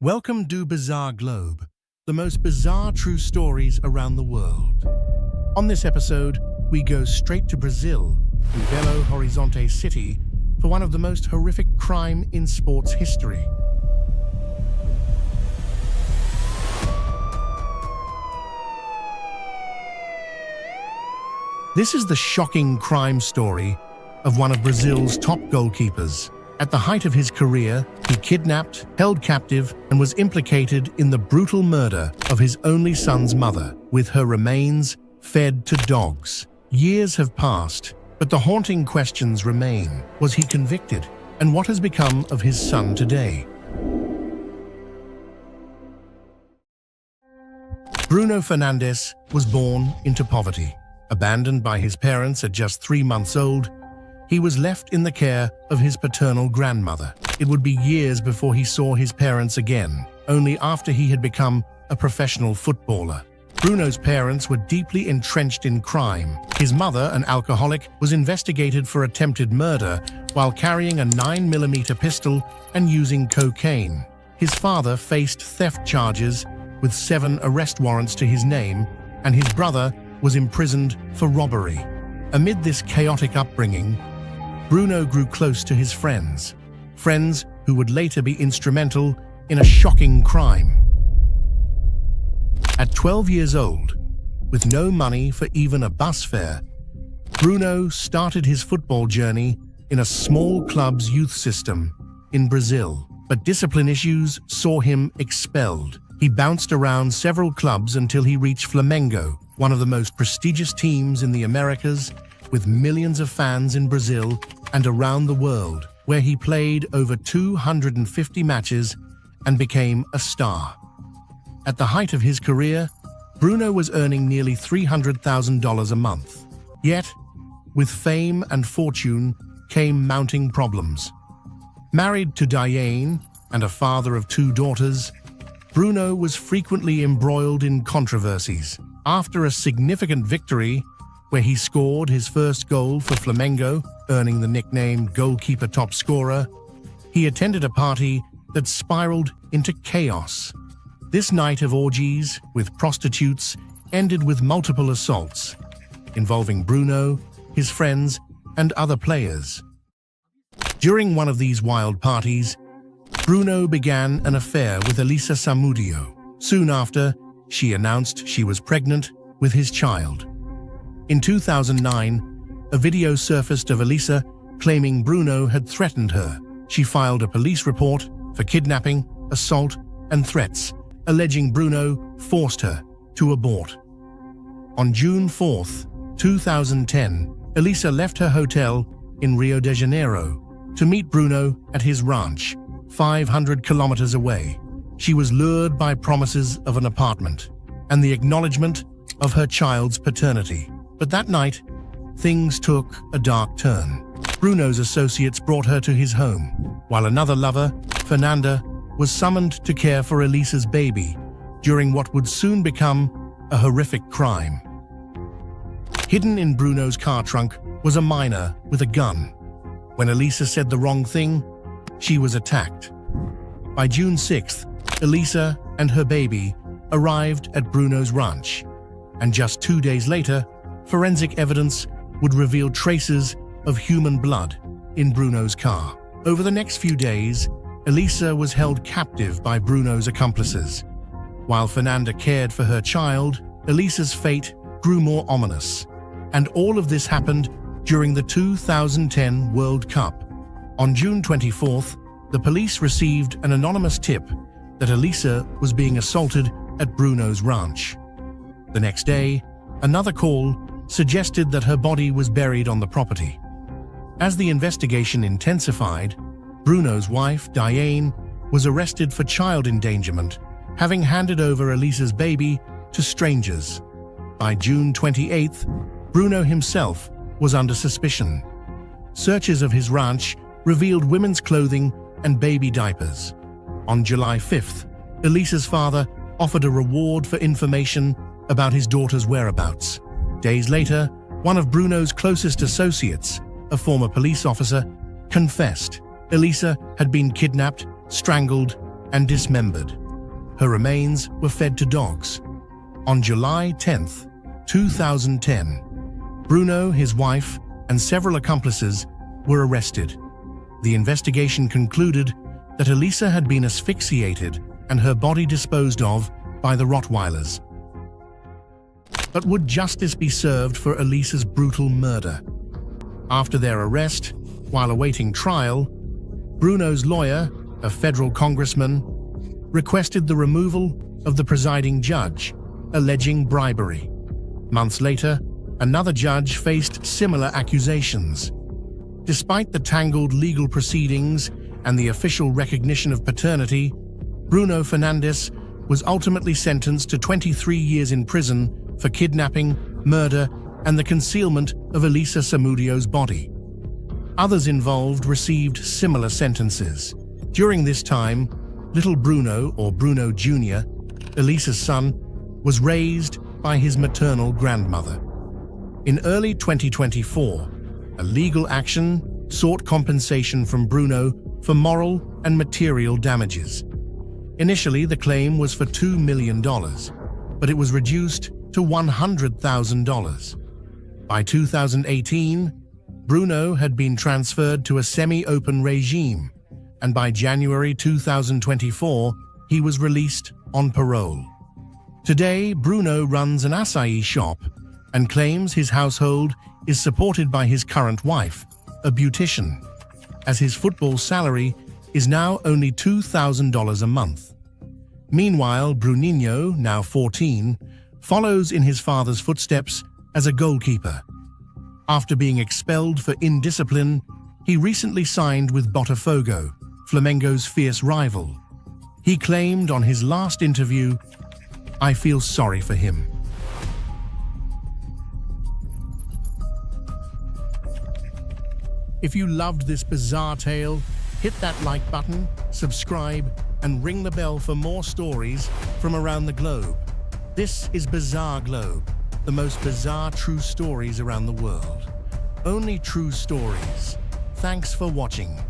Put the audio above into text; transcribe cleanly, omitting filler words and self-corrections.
Welcome to Bizarre Globe, the most bizarre true stories around the world. On this episode, we go straight to Brazil, in Belo Horizonte City, for one of the most horrific crime in sports history. This is the shocking crime story of one of Brazil's top goalkeepers. At the height of his career, he kidnapped, held captive, and was implicated in the brutal murder of his only son's mother, with her remains fed to dogs. Years have passed, but the haunting questions remain. Was he convicted? And what has become of his son today? Bruno Fernandes was born into poverty. Abandoned by his parents at just 3 months old, he was left in the care of his paternal grandmother. It would be years before he saw his parents again, only after he had become a professional footballer. Bruno's parents were deeply entrenched in crime. His mother, an alcoholic, was investigated for attempted murder while carrying a 9mm pistol and using cocaine. His father faced theft charges with 7 arrest warrants to his name, and his brother was imprisoned for robbery. Amid this chaotic upbringing, Bruno grew close to his friends who would later be instrumental in a shocking crime. At 12 years old, with no money for even a bus fare, Bruno started his football journey in a small club's youth system in Brazil. But discipline issues saw him expelled. He bounced around several clubs until he reached Flamengo, one of the most prestigious teams in the Americas, with millions of fans in Brazil and around the world, where he played over 250 matches and became a star. At the height of his career, Bruno was earning nearly $300,000 a month. Yet, with fame and fortune came mounting problems. Married to Diane and a father of 2 daughters, Bruno was frequently embroiled in controversies. After a significant victory, where he scored his first goal for Flamengo, earning the nickname Goalkeeper top scorer, he attended a party that spiraled into chaos. This night of orgies with prostitutes ended with multiple assaults, involving Bruno, his friends, and other players. During one of these wild parties, Bruno began an affair with Elisa Samudio. Soon after, she announced she was pregnant with his child. In 2009, a video surfaced of Elisa claiming Bruno had threatened her. She filed a police report for kidnapping, assault, and threats, alleging Bruno forced her to abort. On June 4, 2010, Elisa left her hotel in Rio de Janeiro to meet Bruno at his ranch, 500 kilometers away. She was lured by promises of an apartment and the acknowledgement of her child's paternity. But that night, things took a dark turn. Bruno's associates brought her to his home, while another lover, Fernanda, was summoned to care for Elisa's baby during what would soon become a horrific crime. Hidden in Bruno's car trunk was a minor with a gun. When Elisa said the wrong thing, she was attacked. By June 6th, Elisa and her baby arrived at Bruno's ranch, and just 2 days later, forensic evidence would reveal traces of human blood in Bruno's car. Over the next few days, Elisa was held captive by Bruno's accomplices. While Fernanda cared for her child, Elisa's fate grew more ominous. And all of this happened during the 2010 World Cup. On June 24th, the police received an anonymous tip that Elisa was being assaulted at Bruno's ranch. The next day, another call suggested that her body was buried on the property. As the investigation intensified, Bruno's wife, Diane, was arrested for child endangerment, having handed over Elisa's baby to strangers. By June 28th, Bruno himself was under suspicion. Searches of his ranch revealed women's clothing and baby diapers. On July 5th, Elisa's father offered a reward for information about his daughter's whereabouts. Days later, one of Bruno's closest associates, a former police officer, confessed Elisa had been kidnapped, strangled, and dismembered. Her remains were fed to dogs. On July 10, 2010, Bruno, his wife, and several accomplices were arrested. The investigation concluded that Elisa had been asphyxiated and her body disposed of by the Rottweilers. But would justice be served for Elisa's brutal murder? After their arrest, while awaiting trial, Bruno's lawyer, a federal congressman, requested the removal of the presiding judge, alleging bribery. Months later, another judge faced similar accusations. Despite the tangled legal proceedings and the official recognition of paternity, Bruno Fernandes was ultimately sentenced to 23 years in prison for kidnapping, murder, and the concealment of Elisa Samudio's body. Others involved received similar sentences. During this time, little Bruno, or Bruno Jr., Elisa's son, was raised by his maternal grandmother. In early 2024, a legal action sought compensation from Bruno for moral and material damages. Initially, the claim was for $2 million, but it was reduced to $100,000. By 2018, Bruno had been transferred to a semi-open regime, and by January 2024, he was released on parole. Today, Bruno runs an acai shop and claims his household is supported by his current wife, a beautician, as his football salary is now only $2,000 a month. Meanwhile, Bruninho, now 14, follows in his father's footsteps as a goalkeeper. After being expelled for indiscipline, he recently signed with Botafogo, Flamengo's fierce rival. He claimed on his last interview, "I feel sorry for him." If you loved this bizarre tale, hit that like button, subscribe, and ring the bell for more stories from around the globe. This is Bizarre Globe, the most bizarre true stories around the world. Only true stories. Thanks for watching.